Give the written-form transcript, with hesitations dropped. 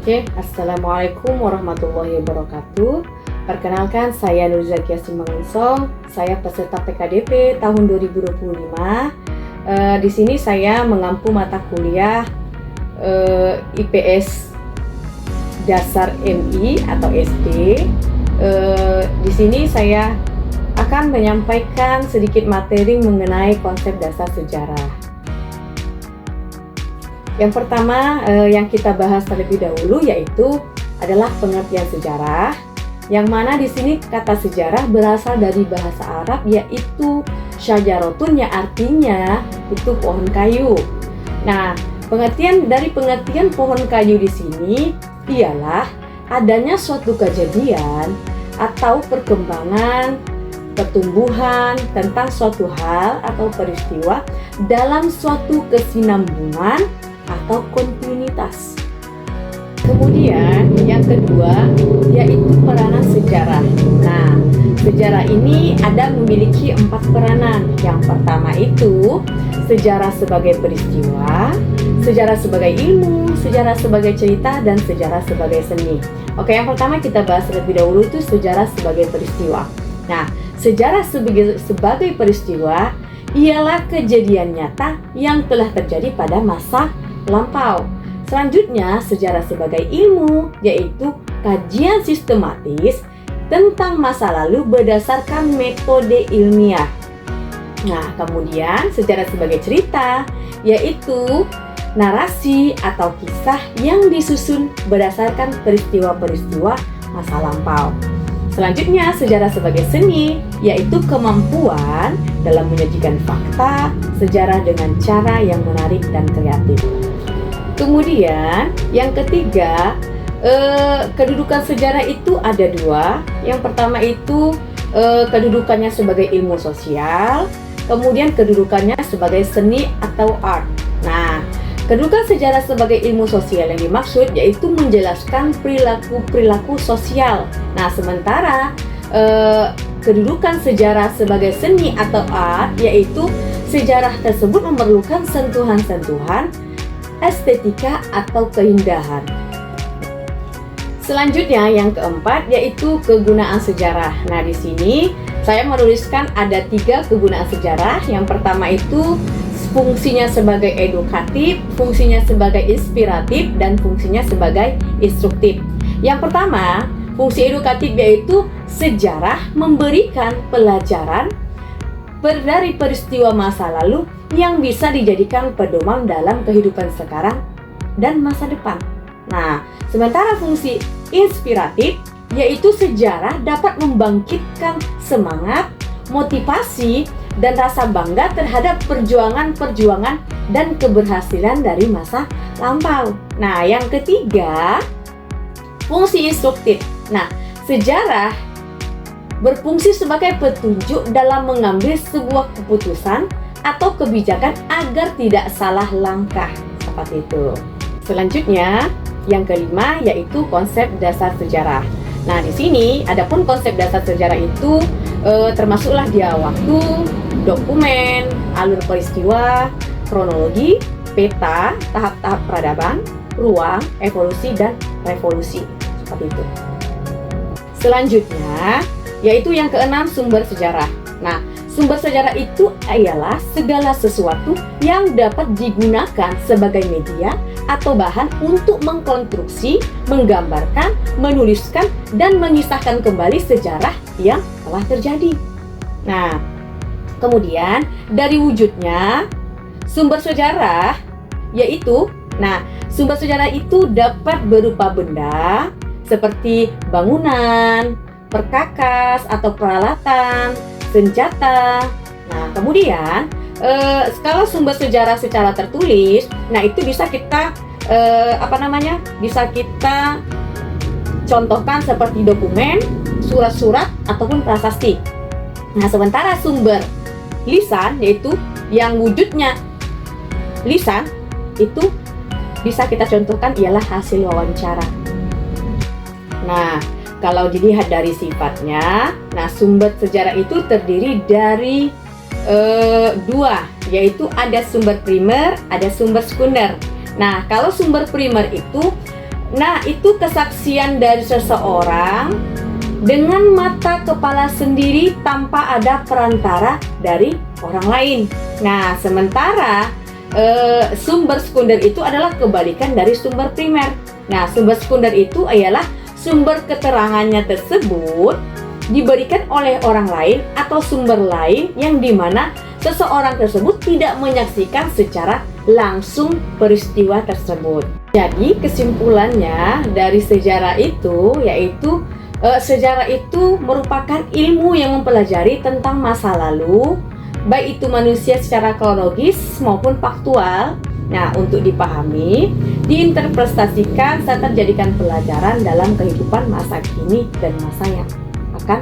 Oke, Assalamualaikum warahmatullahi wabarakatuh. Perkenalkan, saya Nur Zakia Simangunsong. Saya peserta PKDP tahun 2025. Di sini saya mengampu mata kuliah IPS Dasar MI atau SD. Di sini saya akan menyampaikan sedikit materi mengenai konsep dasar sejarah. Yang pertama yang kita bahas terlebih dahulu yaitu adalah pengertian sejarah, yang mana di sini kata sejarah berasal dari bahasa Arab yaitu syajarotun, yang artinya itu pohon kayu. Nah, pengertian pohon kayu di sini ialah adanya suatu kejadian atau perkembangan pertumbuhan tentang suatu hal atau peristiwa dalam suatu kesinambungan atau kontinuitas. Kemudian yang kedua yaitu peranan sejarah. Nah, sejarah ini memiliki 4 peranan. Yang pertama itu sejarah sebagai peristiwa, sejarah sebagai ilmu, sejarah sebagai cerita, dan sejarah sebagai seni. Oke, yang pertama kita bahas terlebih dahulu itu sejarah sebagai peristiwa. Nah, sejarah sebagai peristiwa ialah kejadian nyata yang telah terjadi pada masa lampau. Selanjutnya, sejarah sebagai ilmu yaitu kajian sistematis tentang masa lalu berdasarkan metode ilmiah. Nah, kemudian sejarah sebagai cerita yaitu narasi atau kisah yang disusun berdasarkan peristiwa-peristiwa masa lampau. Selanjutnya, sejarah sebagai seni yaitu kemampuan dalam menyajikan fakta sejarah dengan cara yang menarik dan kreatif. Kemudian yang ketiga, kedudukan sejarah itu ada 2. Yang pertama itu kedudukannya sebagai ilmu sosial, kemudian kedudukannya sebagai seni atau art. Nah, kedudukan sejarah sebagai ilmu sosial yang dimaksud yaitu menjelaskan perilaku sosial. Nah, sementara kedudukan sejarah sebagai seni atau art yaitu sejarah tersebut memerlukan sentuhan-sentuhan estetika atau keindahan. Selanjutnya yang keempat yaitu kegunaan sejarah. Nah, di sini saya menuliskan ada 3 kegunaan sejarah. Yang pertama itu fungsinya sebagai edukatif, fungsinya sebagai inspiratif, dan fungsinya sebagai instruktif. Yang pertama, fungsi edukatif yaitu sejarah memberikan pelajaran dari peristiwa masa lalu yang bisa dijadikan pedoman dalam kehidupan sekarang dan masa depan. Nah, sementara fungsi inspiratif yaitu sejarah dapat membangkitkan semangat, motivasi, dan rasa bangga terhadap perjuangan-perjuangan dan keberhasilan dari masa lampau. Nah, yang ketiga, fungsi instruktif. Nah, sejarah berfungsi sebagai petunjuk dalam mengambil sebuah keputusan atau kebijakan agar tidak salah langkah, seperti itu. Selanjutnya, yang kelima yaitu konsep dasar sejarah. Nah, di sini adapun konsep dasar sejarah itu termasuklah dia waktu, dokumen, alur peristiwa, kronologi, peta, tahap-tahap peradaban, ruang, evolusi, dan revolusi, seperti itu. Selanjutnya yaitu yang keenam, sumber sejarah. Nah, sumber sejarah itu ialah segala sesuatu yang dapat digunakan sebagai media atau bahan untuk mengkonstruksi, menggambarkan, menuliskan, dan mengisahkan kembali sejarah yang telah terjadi. Nah, kemudian dari wujudnya, sumber sejarah yaitu, sumber sejarah itu dapat berupa benda seperti bangunan, perkakas atau peralatan, senjata. Nah, kemudian kalau sumber sejarah secara tertulis, nah itu bisa kita bisa kita contohkan seperti dokumen, surat-surat ataupun prasasti. Nah, sementara sumber lisan yaitu yang wujudnya lisan itu bisa kita contohkan ialah hasil wawancara. Nah, kalau dilihat dari sifatnya, sumber sejarah itu terdiri dari 2, yaitu ada sumber primer, ada sumber sekunder. Nah, kalau sumber primer itu Nah, itu kesaksian dari seseorang dengan mata kepala sendiri tanpa ada perantara dari orang lain. Nah, sementara sumber sekunder itu adalah kebalikan dari sumber primer. Nah, sumber sekunder itu ialah sumber keterangannya tersebut diberikan oleh orang lain atau sumber lain yang dimana seseorang tersebut tidak menyaksikan secara langsung peristiwa tersebut. Jadi kesimpulannya dari sejarah itu yaitu sejarah itu merupakan ilmu yang mempelajari tentang masa lalu, baik itu manusia secara kronologis maupun faktual. Nah, untuk dipahami, diinterpretasikan serta dijadikan pelajaran dalam kehidupan masa kini dan masa yang akan